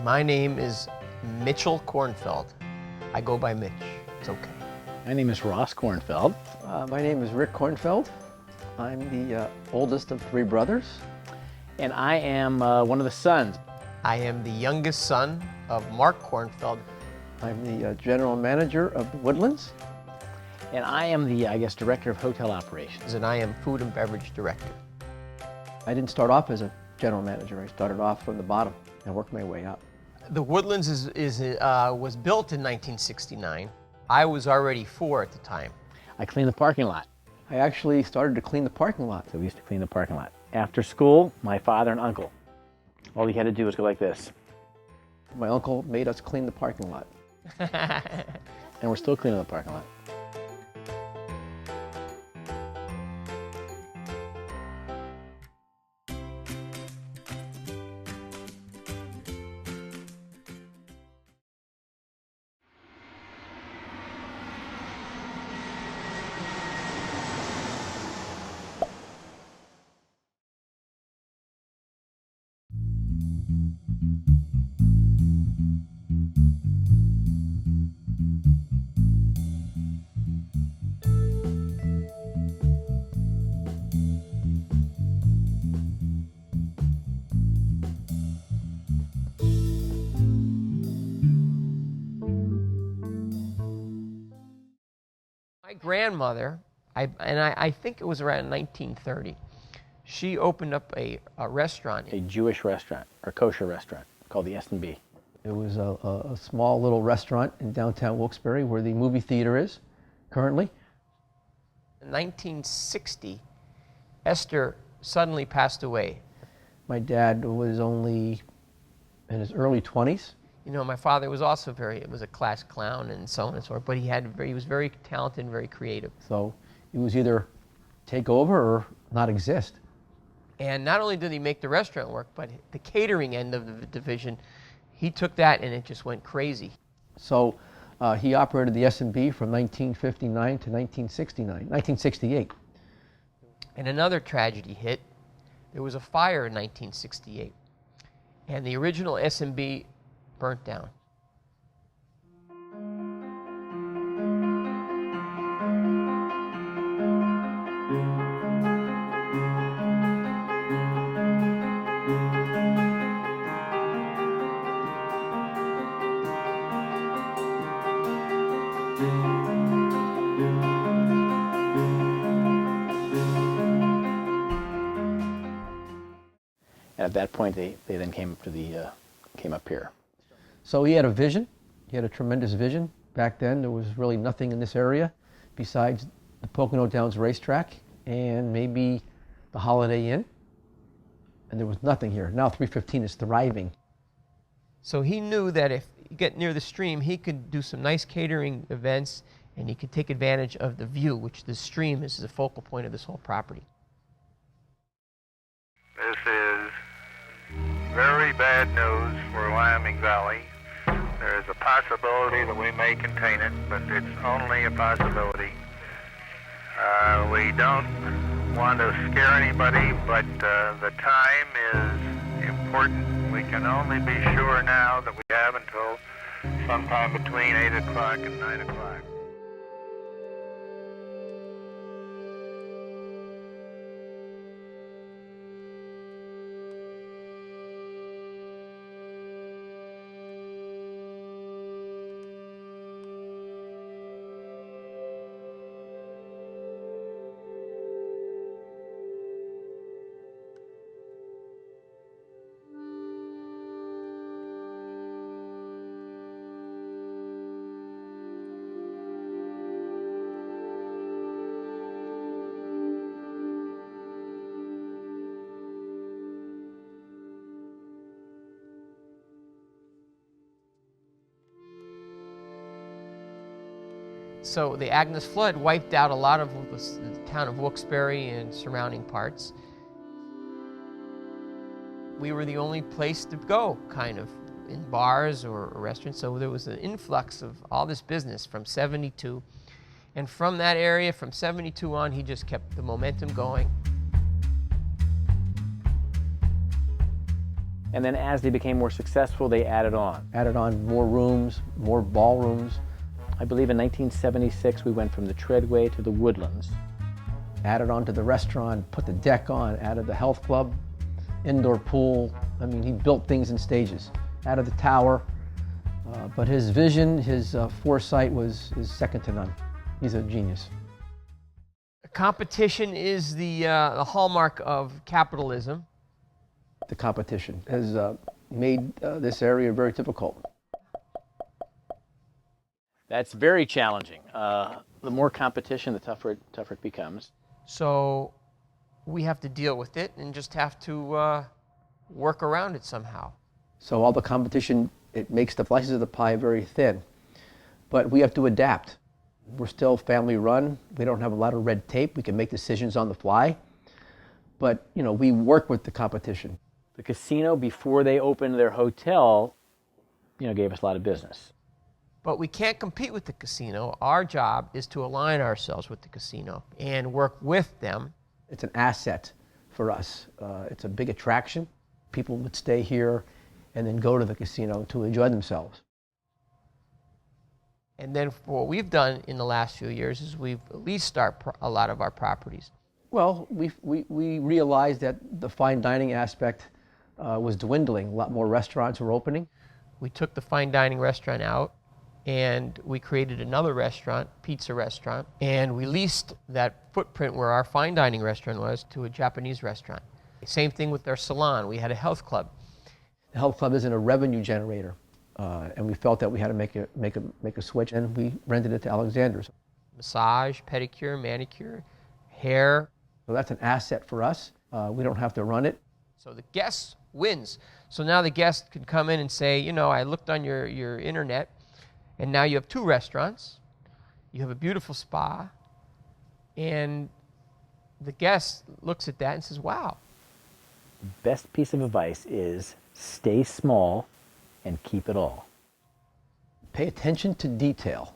My name is Mitchell Cornfeld. I go by Mitch. It's okay. My name is Ross Cornfeld. My name is Rick Cornfeld. I'm the oldest of three brothers. And I am one of the sons. I am the youngest son of Mark Cornfeld. I'm the general manager of the Woodlands. And I am the, director of hotel operations. And I am food and beverage director. I didn't start off as a general manager. I started off from the bottom and worked my way up. The Woodlands was built in 1969. I was already 4 at the time. I cleaned the parking lot. I actually started to clean the parking lot. So we used to clean the parking lot. After school, my father and uncle, all he had to do was go like this. My uncle made us clean the parking lot. And we're still cleaning the parking lot. My grandmother, I think it was around 1930, she opened up a restaurant. A Jewish restaurant, or kosher restaurant, called the S&B. It was a small little restaurant in downtown Wilkes-Barre where the movie theater is currently. In 1960, Esther suddenly passed away. My dad was only in his early 20s. You know, my father was also was a class clown and so on and so forth, but he was very talented and very creative. So it was either take over or not exist. And not only did he make the restaurant work, but the catering end of the division, he took that and it just went crazy. So he operated the S&B from 1959 to 1968. And another tragedy hit. There was a fire in 1968, and the original S&B burnt down. And at that point, they then came up here. So he had a vision. He had a tremendous vision. Back then, there was really nothing in this area besides the Pocono Downs racetrack and maybe the Holiday Inn. And there was nothing here. Now 315 is thriving. So he knew that if you get near the stream, he could do some nice catering events and he could take advantage of the view, which the stream is the focal point of this whole property. This is very bad news for Lycoming Valley. There is a possibility that we may contain it, but it's only a possibility. We don't want to scare anybody, but the time is important. We can only be sure now that we have until sometime between 8 o'clock and 9 o'clock. So the Agnes flood wiped out a lot of the town of Wilkes-Barre and surrounding parts. We were the only place to go, kind of, in bars or restaurants, so there was an influx of all this business from 72. And from that area, from 72 on, he just kept the momentum going. And then as they became more successful, they added on. Added on more rooms, more ballrooms. I believe in 1976, we went from the Treadway to the Woodlands. Added on to the restaurant, put the deck on, added the health club, indoor pool. I mean, he built things in stages. Added the tower. But his vision, his foresight is second to none. He's a genius. Competition is the hallmark of capitalism. The competition has made this area very difficult. That's very challenging. The more competition, the tougher it becomes. So we have to deal with it and just have to work around it somehow. So all the competition, it makes the slices of the pie very thin. But we have to adapt. We're still family run. We don't have a lot of red tape. We can make decisions on the fly. But, you know, we work with the competition. The casino, before they opened their hotel, you know, gave us a lot of business. But we can't compete with the casino. Our job is to align ourselves with the casino and work with them. It's an asset for us. It's a big attraction. People would stay here and then go to the casino to enjoy themselves. And then what we've done in the last few years is we've leased a lot of our properties. Well, we realized that the fine dining aspect was dwindling. A lot more restaurants were opening. We took the fine dining restaurant out and we created another restaurant, pizza restaurant, and we leased that footprint where our fine dining restaurant was to a Japanese restaurant. Same thing with our salon. We had a health club. The health club isn't a revenue generator, and we felt that we had to make a switch, and we rented it to Alexander's. Massage, pedicure, manicure, hair. So that's an asset for us. We don't have to run it. So the guest wins. So now the guest can come in and say, you know, I looked on your internet, and now you have 2 restaurants, you have a beautiful spa, and the guest looks at that and says, wow. Best piece of advice is stay small and keep it all. Pay attention to detail.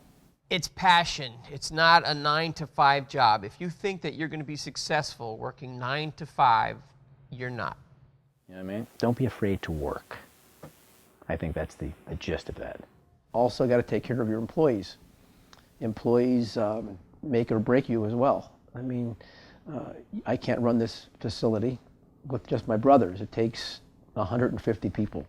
It's passion. It's not a 9-to-5 job. If you think that you're going to be successful working 9 to 5, you're not. You know what I mean? Don't be afraid to work. I think that's the gist of that. Also got to take care of your employees. Employees make or break you as well. I mean, I can't run this facility with just my brothers. It takes 150 people.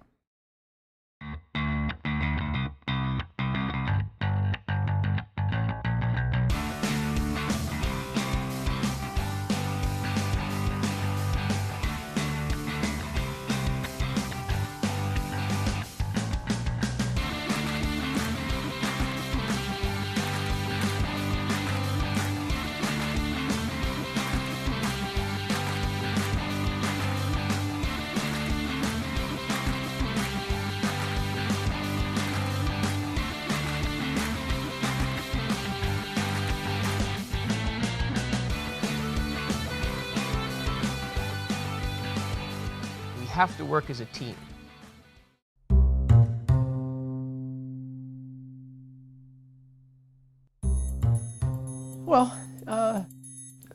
Have to work as a team. Well,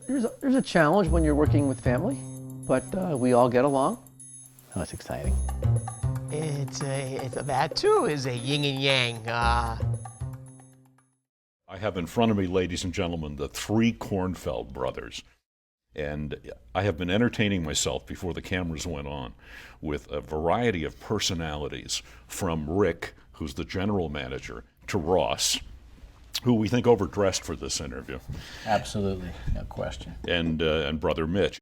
there's a challenge when you're working with family, but we all get along. Oh, it's exciting. That too is a yin and yang. I have in front of me, ladies and gentlemen, the 3 Cornfeld brothers. And I have been entertaining myself before the cameras went on with a variety of personalities, from Rick, who's the general manager, to Ross, who we think overdressed for this interview. Absolutely, no question. And brother Mitch.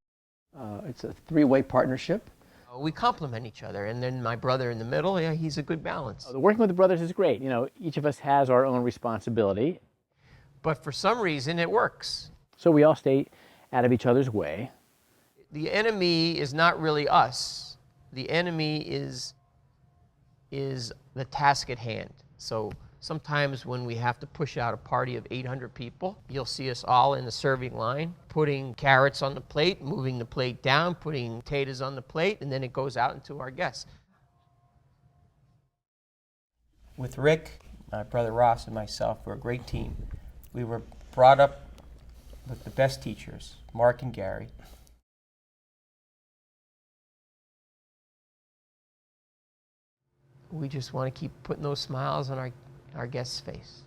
It's a 3-way partnership. We complement each other, and then my brother in the middle, yeah, he's a good balance. Working with the brothers is great. You know, each of us has our own responsibility. But for some reason, it works. So we all stay out of each other's way. The enemy is not really us. The enemy is the task at hand. So sometimes when we have to push out a party of 800 people, you'll see us all in the serving line, putting carrots on the plate, moving the plate down, putting potatoes on the plate, and then it goes out into our guests. With Rick, my brother Ross, and myself, we're a great team. We were brought up with the best teachers, Mark and Gary. we just want to keep putting those smiles on our guests' face.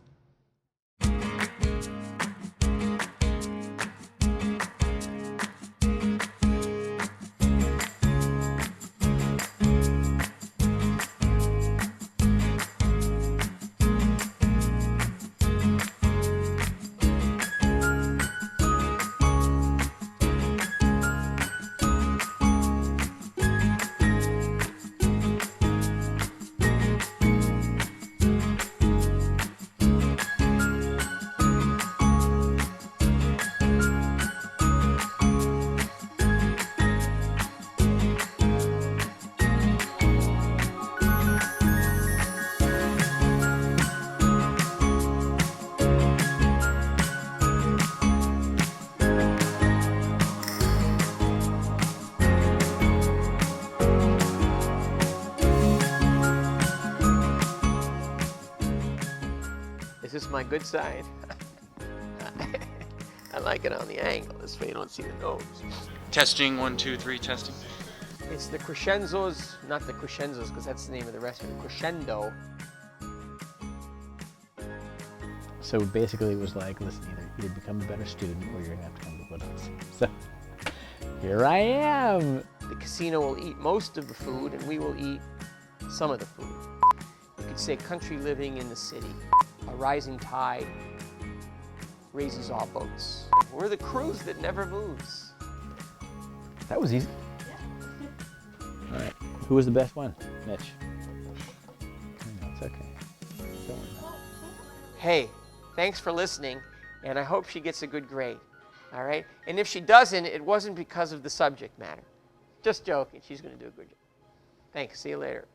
Is this my good side? I like it on the angle, this way you don't see the nose. Testing, 1, 2, 3, testing. It's the Crescenzo's, not the Crescenzo's, because that's the name of the restaurant. Crescendo. So basically it was like, listen, either become a better student or you're gonna have to come to Woodlands. So here I am. The casino will eat most of the food, and we will eat some of the food. You could say country living in the city. A rising tide raises all boats. We're the cruise that never moves. That was easy. All right, who was the best one? Mitch. No, it's okay. Don't worry. Hey, thanks for listening, and I hope she gets a good grade, all right? And if she doesn't, it wasn't because of the subject matter. Just joking, she's gonna do a good job. Thanks, see you later.